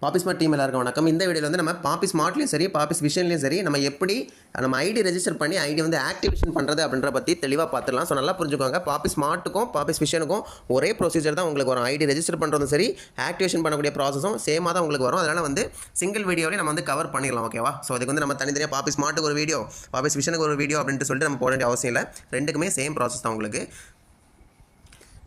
பாப்பி smart team எல்லாருக்கும் வணக்கம். இந்த வீடியோவில் வந்து நம்ம பாப்பி ஸ்மார்ட்லையும் சரி பாப்பி விஷன்லையும் சரி நம்ம எப்படி நம்ம ஐடி ரெஜிஸ்டர் பண்ணி ஐடி வந்து ஆக்டிவேஷன் பண்ணுறது அப்படின்ற பற்றி தெளிவாக பார்த்துடலாம். ஸோ நல்லா புரிஞ்சுக்கோங்க. பாப்பி ஸ்மார்ட்டுக்கும் பாப்பி விஷனுக்கும் ஒரே ப்ரொசீஜர் தான் உங்களுக்கு வரும். ஐடி ரெஜிஸ்டர் பண்ணுறதும் சரி ஆக்டிவேஷன் பண்ணக்கூடிய ப்ராசஸும் சேமாக தான் உங்களுக்கு வரும். அதனால் வந்து சிங்கிள் வீடியோவிலே நம்ம வந்து கவர் பண்ணிடலாம். ஓகேவா? ஸோ அதுக்கு வந்து நம்ம தனித்தனியாக பாப்பி ஸ்மார்ட்டுக்கு ஒரு வீடியோ பாப்பி விஷனுக்கு ஒரு வீடியோ அப்படின்ட்டு சொல்லிட்டு நம்ம போட வேண்டிய அவசியம் இல்லை. ரெண்டுக்குமே சேம் ப்ராசஸ் தான் உங்களுக்கு.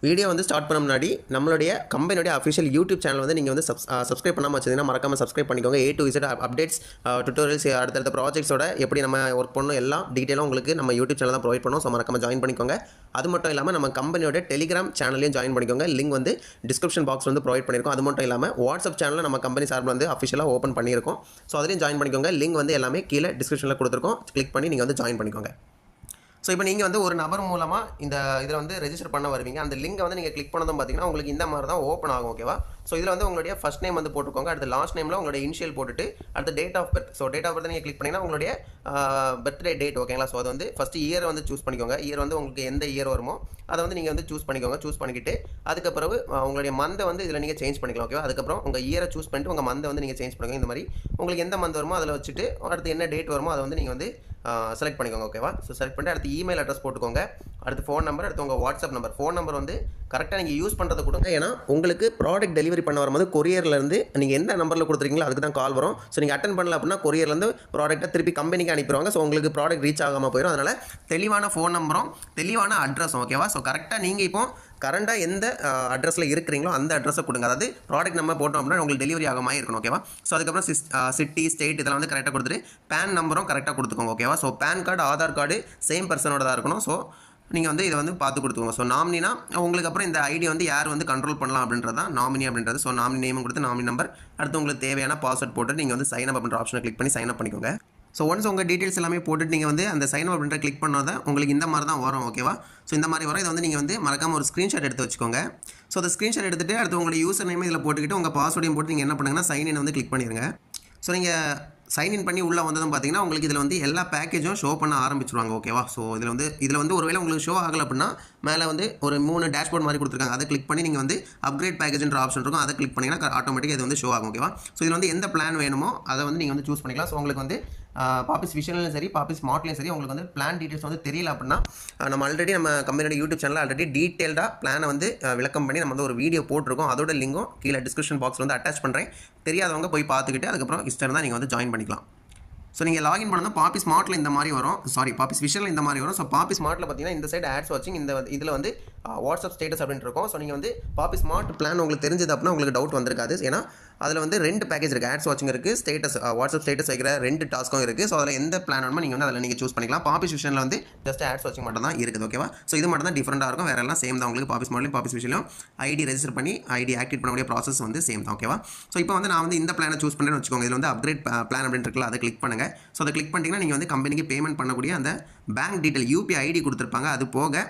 வீடியோ வந்து ஸ்டார்ட் பண்ண முன்னாடி நம்மளுடைய கம்பெனியோட அஃபிஷியல் யூடியூப் சேனல் வந்து நீங்கள் வந்து சப்ஸ்கிரைப் பண்ணாமல் வச்சிங்கன்னா மறக்காமல் சப்ஸ்கிரைப் பண்ணிக்கோங்க. A to Z updates, tutorials, அடுத்தடுத்த ப்ராஜெக்ட்ஸோட எப்படி நம்ம ஒர்க் பண்ணணும் எல்லாம் டீட்டெயிலாக உங்களுக்கு நம்ம யூடியூப் சேனல் தான் ப்ரொவைட் பண்ணோம். ஸோ மறக்காமல் ஜாயின் பண்ணிக்கோங்க. அது மட்டும் இல்லாமல் நம்ம கம்பெனியோட டெலிகிராம் சேனலையும் ஜாயின் பண்ணிக்கோங்க. லிங்க் வந்து டிஸ்கிரிப்ஷன் பாக்ஸ் வந்து ப்ரொவைட் பண்ணியிருக்கோம். அது மட்டும் இல்லாமல் வாட்ஸ்அப் சேனலில் நம்ம கம்பெனி சார்பில் வந்து அஃபிஷியலாக ஓப்பன் பண்ணியிருக்கோம். ஸோ அதுலேயும் ஜாயின் பண்ணிக்கோங்க. லிங்க் வந்து எல்லாமே கீழே டிஸ்கிரிப்ஷனில் கொடுத்துருக்கோம். கிளிக் பண்ணி நீங்கள் வந்து ஜாயின் பண்ணிக்கோங்க. ஸோ இப்போ நீங்கள் வந்து ஒரு நபர் மூலமாக இந்த இதில் வந்து ரெஜிஸ்டர் பண்ண வருவீங்க. அந்த லிங்கை வந்து நீங்கள் கிளிக் பண்ணதும் பார்த்தீங்கன்னா உங்களுக்கு இந்த மாதிரி தான் ஓப்பன் ஆகும். ஓகேவா? ஸோ இதில் வந்து உங்களுடைய ஃபஸ்ட் நேம் வந்து போட்டுக்கோங்க. அடுத்து லாஸ்ட் நேமில் உங்களுடைய இனிஷியல் போட்டுட்டு அடுத்து date of birth. So date of birth நீங்கள் கிளிக் பண்ணிங்கன்னா உங்களுடைய பர்த்டே டேட். ஓகேங்களா? ஸோ அது வந்து ஃபஸ்ட்டு இயர் வந்து சூஸ் பண்ணிக்கோங்க. இயர் வந்து உங்களுக்கு எந்த இயர் வருமோ அதை வந்து நீங்கள் வந்து சூஸ் பண்ணிக்கோங்க. சூஸ் பண்ணிக்கிட்டு அதுக்கப்புறம் உங்களுடைய மந்தை வந்து இதில் நீங்கள் சேஞ்ச் பண்ணிக்கலாம். ஓகேவா? அதுக்கப்புறம் உங்கள் இயரை சூஸ் பண்ணிட்டு உங்கள் மந்தை வந்து நீங்கள் சேஞ்ச் பண்ணிக்கோங்க. இந்த மாதிரி உங்களுக்கு எந்த மந்த் வருமோ அதில் வச்சுட்டு அடுத்து என்ன டேட் வருமோ அதை வந்து நீங்கள் வந்து செலக்ட் பண்ணிக்கோங்க. ஓகேவா? ஸோ செலக்ட் பண்ணிட்டு அடுத்து இமெயில் அட்ரஸ் போட்டுக்கோங்க. அடுத்து ஃபோன் நம்பர், அடுத்து உங்கள் வாட்ஸ்அப் நம்பர். ஃபோன் நம்பர் வந்து கரெக்டாக நீங்கள் யூஸ் பண்ணுறதை கொடுங்க. ஏன்னா உங்களுக்கு ப்ராடக்ட் டெலிவரி பண்ண வரும்போது கொரியர்லேருந்து நீங்கள் எந்த நம்பரில் கொடுத்துருக்கீங்களோ அதுக்கு தான் கால் வரும். ஸோ நீங்கள் அட்டன் பண்ணல அப்படின்னா கொரியர்லேருந்து ப்ராடக்ட்டை திருப்பி கம்பெனிக்கு அனுப்பிடுவாங்க. ஸோ உங்களுக்கு ப்ராடக்ட் ரீச் ஆகாமல் போயிடும். அதனால் தெளிவான ஃபோன் நம்பரும் தெளிவான அட்ரஸும். ஓகேவா? ஸோ கரெக்டாக நீங்கள் இப்போ கரண்டாக எந்த அட்ரஸில் இருக்கிறீங்களோ அந்த அட்ரஸை கொடுங்க. அதாவது ப்ராடக்ட் நம்ம போட்டோம் அப்படின்னா உங்களுக்கு டெலிவரி ஆகாமல் இருக்கணும். ஓகேவா? ஸோ அதுக்கப்புறம் சிட்டி, ஸ்டேட் இதெல்லாம் வந்து கரெக்டாக கொடுத்துட்டு பேன் நம்பரும் கரெக்டாக கொடுத்துக்கோங்க. ஓகேவா? So pan card, Aadhaar card same பர்சனோட தான் இருக்கணும். ஸோ நீங்கள் வந்து இதை வந்து பார்த்து கொடுத்துக்கோங்க. ஸோ நாமினா உங்களுக்கு அப்புறம் இந்த ஐடி வந்து யார் வந்து கண்ட்ரோல் பண்ணலாம் அப்படின்றது தான் நாமினி அப்படின்றது. ஸோ நாமினி நேமும் கொடுத்து நாமினி நம்பர், அடுத்து உங்களுக்கு தேவையான பாஸ்வேர்ட் போட்டு நீங்கள் வந்து சைன் அப் அப்படின்ற ஆப்ஷனை கிளிக் பண்ணி சைன் அப் பண்ணிக்கோங்க. ஸோ ஒன்ஸ் உங்கள் டீட்டெயில்ஸ் எல்லாமே போட்டுட்டு நீங்கள் வந்து அந்த சைன் அப் அப்படின்ற கிளிக் பண்ணாதான் உங்களுக்கு இந்த மாதிரி தான் வரும். ஓகேவா? ஸோ இந்த மாதிரி வரும். இதை வந்து நீங்கள் வந்து மறக்காமல் ஒரு ஸ்க்ரீன்ஷாட் எடுத்து வச்சுக்கோங்க. ஸோ அந்த ஸ்க்ரீன்ஷாட் எடுத்துகிட்டு அடுத்து உங்களுடைய யூசர் நேம் இதில் போட்டுக்கிட்டு உங்கள் பாஸ்வேர்டையும் போட்டு நீங்கள் என்ன பண்ணுங்கன்னா சைன் இன் வந்து கிளிக் பண்ணிடுங்க. ஸோ நீங்கள் சைன் இன் பண்ணி உள்ளே வந்ததும் பார்த்தீங்கன்னா உங்களுக்கு இதில் வந்து எல்லா பேக்கேஜும் ஷோ பண்ண ஆரம்பிச்சிருவாங்க. ஓகேவா? ஸோ இதில் வந்து ஒருவேளை உங்களுக்கு ஷோ ஆகலை அப்படின்னா மேலே வந்து ஒரு 3 டேஷ்போர்ட் மாதிரி கொடுத்துருக்காங்க. அதை கிளிக் பண்ணி நீங்கள் வந்து அப்கிரேட் பேக்கேஜ்ன்ற ஆப்ஷன் இருக்கும். அதை கிளிக் பண்ணிங்கன்னா ஆட்டோமேட்டிக்காக இது வந்து ஷோ ஆகும். ஓகேவா? ஸோ இதில் வந்து எந்த பிளான் வேணுமோ அதை வந்து நீங்கள் வந்து சூஸ் பண்ணிக்கலாம். ஸோ உங்களுக்கு வந்து பாப்பிஸ் விஷன்லையும் சரி பாப்பிஸ் ஸ்மார்ட்லையும் சரி உங்களுக்கு வந்து பிளான் டீட்டெயில்ஸ் வந்து தெரியல அப்படின்னா நம்ம ஆல்ரெடி நம்ம கம்பெனியோட யூடியூப் சேனலில் ஆல்ரெடி டீட்டெயில்டாக பிளானை வந்து விளக்கம் பண்ணி நம்ம வந்து ஒரு வீடியோ போட்டிருக்கோம். அதோட லிங்கும் கீழே டிஸ்கிரிப்ஷன் பாக்ஸில் வந்து அட்டாச் பண்ணுறேன். தெரியாதவங்க போய் பார்த்துக்கிட்டு அதுக்கப்புறம் இஷ்டம் தான் நீங்கள் வந்து ஜாயின் பண்ணிக்கலாம். ஸோ நீங்கள் லாகின் பண்ணணும் பாப்பி ஸ்மார்ட்டில் இந்த மாதிரி வரும். பாப்பி விஷனில் இந்த மாதிரி வரும். ஸோ பாப்பி ஸ்மார்ட்டில் பார்த்தீங்கன்னா இந்த சைடு ஆட்ஸ் வாட்சிங் இந்த இதில் வந்து வாட்ஸ்அப் ஸ்டேட்டஸ் அப்படின்ட்டு இருக்கும். ஸோ நீங்கள் வந்து பாப்பி ஸ்மார்ட் பிளான் உங்களுக்கு தெரிஞ்சது அப்படின்னா உங்களுக்கு டவுட் வந்திருக்காது. ஏன்னா அதில் வந்து 2 பேக்கேஜ் இருக்குது. ஆட்ஸ் வாட்சிங் இருக்குது, ஸ்டேட்டஸ் வாட்ஸ்அப் ஸ்டேட்டஸ் வைக்கிற 2 டாஸ்க்கும் இருக்குது. ஸோ அதில் எந்த பிளான் வேணுமோ நீங்கள் வந்து அதில் நீங்கள் சூஸ் பண்ணிக்கலாம். பாப்பி விஷனில் வந்து ஜஸ்ட் ஆட்ஸ் வாட்சிங் மட்டும் தான் இருக்குது. ஓகேவா? ஸோ இது மட்டும் தான் டிஃப்ரெண்டாக இருக்கும். வேறு எல்லாம் சேம் தான் உங்களுக்கு. பாப்பி ஸ்மார்ட்லையும் பாப்பி விஷனிலும் ஐடி ரெஜிஸ்டர் பண்ணி ஐடி ஆக்டிவேட் பண்ணக்கூடிய ப்ராசஸ் வந்து சேம் தான். ஓகேவா? ஸோ இப்போ வந்து நான் வந்து இந்த பிளானை சூஸ் பண்ணுறேன்னு வச்சுக்கோங்க. இதில் வந்து அப்கிரேட் பிளான் அப்படின்னு இருக்குல்ல, அதை கிளிக் பண்ணுங்கள். ஸோ அதை கிளிக் பண்ணிட்டீங்கன்னா நீங்கள் வந்து கம்பெனிக்கு பேமெண்ட் பண்ணக்கூடிய அந்த பேங்க் டீட்டெயில் யூபிஐ ஐடி கொடுத்துருப்பாங்க. அது போக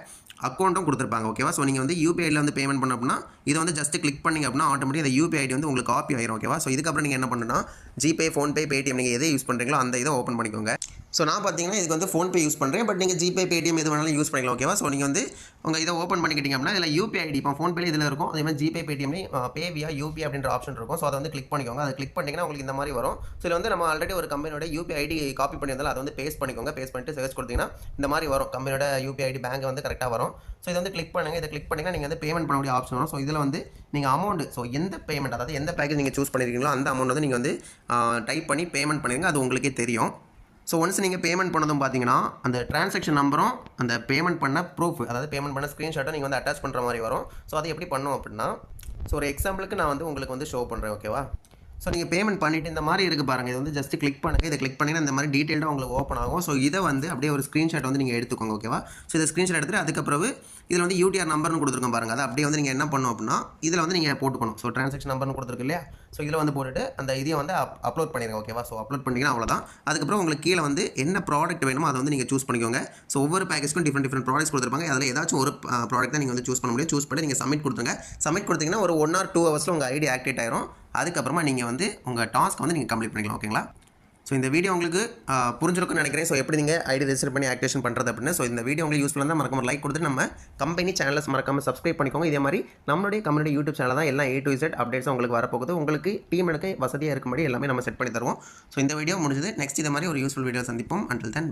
அக்கௌண்ட்டும் கொடுத்துருப்பாங்க. ஓகேவா? ஸோ நீங்கள் வந்து யூபிஐயில் வந்து பேமெண்ட் பண்ண அப்படின்னா இதை வந்து ஜஸ்ட் கிளிக் பண்ணிங்க அப்படின்னா ஆட்டோமேட்டிக் அந்த யூபிஐ ஐடி வந்து உங்களுக்கு காப்பி ஆயிரும். ஓகேவா? ஸோ இதுக்கப்புறம் நீங்கள் என்ன பண்ணுன்னா ஜிபே, ஃபோன்பே, பேடிஎம் நீங்கள் எதை யூஸ் பண்ணுறீங்களோ அந்த இதை ஓப்பன் பண்ணிக்கோங்க. ஸோ நான் பார்த்தீங்கன்னா இதுக்கு வந்து ஃபோன்பே யூஸ் பண்ணுறேன். பட் நீங்கள் ஜிபே, பேடிஎம் எது வேணாலும் யூஸ் பண்ணிக்கலாம். ஓகேவா? ஸோ நீங்கள் வந்து உங்கள் இதை ஓப்பன் பண்ணிக்கிட்டீங்க அப்படின்னா இதில் யூபிஐ ஐடி இப்போ ஃபோன்பே இதில் இருக்கும். அதே மாதிரி ஜிபே, பேடிஎம்லேயும் பே வியா யூபிஐ அப்படின்ற ஆப்ஷன் இருக்கும். ஸோ அதை வந்து கிளிக் பண்ணிக்கோங்க. அதை கிளிக் பண்ணிங்கன்னா உங்களுக்கு இந்த மாதிரி வரும். ஸோ இதில் வந்து நம்ம ஆல்ரெடி ஒரு கம்பெனியோட யூபிஐ ஐடி காப்பி பண்ணியிருந்தாலும் அதை வந்து பேஸ்ட் பண்ணிக்கோங்க. பேஸ்ட் பண்ணிட்டு சர்ச் கொடுத்தீங்கன்னா இந்த மாதிரி வரும். கம்பெனியோட யூபிஐ ஐடி பேங்க் வந்து கரெக்டாக வரும். ஸோ இதை வந்து கிளிக் பண்ணுங்கள். இதை கிளிக் பண்ணிங்கன்னா நீங்கள் வந்து பேமெண்ட் பண்ணக்கூடிய ஆப்ஷன் வரும். ஸோ இதில் வந்து நீங்கள் அமௌண்ட் எந்த பேமெண்ட் அதாவது எந்த பேக்கேஜ் நீங்கள் சூஸ் பண்ணியிருக்கீங்களோ அந்த அமௌண்ட் வந்து நீங்கள் வந்து டைப் பண்ணி பேமெண்ட் பண்ணிடுங்க. அது உங்களுக்கே தெரியும். ஸோ ஒன்ஸ் நீங்கள் பேமெண்ட் பண்ணதும் பார்த்தீங்கன்னா அந்த டிரான்சாக்ஷன் நம்பரும் அந்த பேமெண்ட் பண்ண ப்ரூஃப் அதாவது பேமெண்ட் பண்ண ஸ்க்ரீன்ஷாட்டை நீங்கள் வந்து அட்டாச் பண்ணுற மாதிரி வரும். ஸோ அதை எப்படி பண்ணோம் அப்படின்னா ஒரு எக்ஸாம்பிளுக்கு நான் வந்து உங்களுக்கு வந்து ஷோ பண்ணுறேன். ஓகேவா? ஸோ நீங்கள் பேமெண்ட் பண்ணிவிட்டு இந்த மாதிரி இருக்குது பாருங்கள். இது வந்து ஜஸ்ட் கிளிக் பண்ணுங்கள். இதை கிளிக் பண்ணிங்கன்னா இந்த மாதிரி டீட்டெயில்டாக உங்களுக்கு ஓப்பன் ஆகும். ஸோ இதை வந்து அப்படியே ஒரு ஸ்க்ரீன்ஷாட் வந்து நீங்கள் எடுத்துக்கோங்க. ஓகேவா? ஸோ இதை ஸ்க்ரீன்ஷாட் எடுத்துகிட்டு அதுக்கப்புறம் இதில் வந்து யூடிஆர் நம்பர்னு கொடுத்துருக்கோம் பாருங்கள். அதை அப்படியே வந்து நீங்கள் என்ன பண்ணணும் அப்படின்னா இதில் வந்து நீங்கள் போட்டுக்கணும். ஸோ ட்ரான்சாக்ஷன் நம்பர்னு கொடுத்துருக்கு இல்லையா? ஸோ இதில் வந்து போட்டுட்டு அந்த இதையும் வந்து அப்லோட் பண்ணிடுங்க. ஓகேவா? ஸோ அப்லோட் பண்ணிங்கன்னா அவ்வளோதான். அதுக்கப்புறம் உங்களுக்கு கீழே வந்து என்ன ப்ராடக்ட் வேணுமோ அதை வந்து நீங்கள் சூஸ் பண்ணிக்கோங்க. ஸோ ஒவ்வொரு பேக்கேஜ்க்கும் டிஃப்ரெண்ட் ப்ராடக்ட்ஸ் கொடுத்துருப்பாங்க. அதில் ஏதாச்சும் ஒரு ப்ராடக்ட் தான் நீங்கள் வந்து சூஸ் பண்ண முடியும். சூஸ் பண்ணி நீங்கள் சப்மிட் கொடுத்துருங்க. சப்மிட் கொடுத்தீங்கன்னா ஒரு 1 or 2 ஹவர்ஸில் உங்கள் ஐடி ஆக்டிவேட் ஆயிரும். அதுக்கப்புறமா நீங்கள் வந்து உங்கள் டாஸ்க் வந்து நீங்கள் கம்ப்ளீட் பண்ணிக்கலாம். ஓகேங்களா? ஸோ இந்த வீடியோ உங்களுக்கு புரிஞ்சிருக்குன்னு நினைக்கிறேன். ஸோ எப்படி நீங்கள் ஐடி ரெஜிஸ்டர் பண்ணி ஆக்டிவேஷன் பண்ணுறது அப்படின்னு. ஸோ இந்த வீடியோ உங்களுக்கு யூஸ்ஃபுல்லாக இருந்தால் மறக்காம லைக் கொடுத்து நம்ம கம்பெனி சேனல்ஸ் மறக்காம சப்ஸ்கிரைப் பண்ணிக்கோங்க. இதே மாதிரி நம்மளுடைய கம்யூனிட்டி யூடியூப் சேனல் தான் எல்லாம் A to Z அப்டேட்ஸ் உங்களுக்கு வரப்போகுது. உங்களுக்கு டீம் எடுக்க வசதியாக இருக்கும்படி எல்லாமே நம்ம செட் பண்ணி தருவோம். ஸோ இந்த வீடியோ முடிஞ்சது. நெக்ஸ்ட் இதே மாதிரி ஒரு யூஸ்ஃபுல் வீடியோ சந்திப்போம். Until then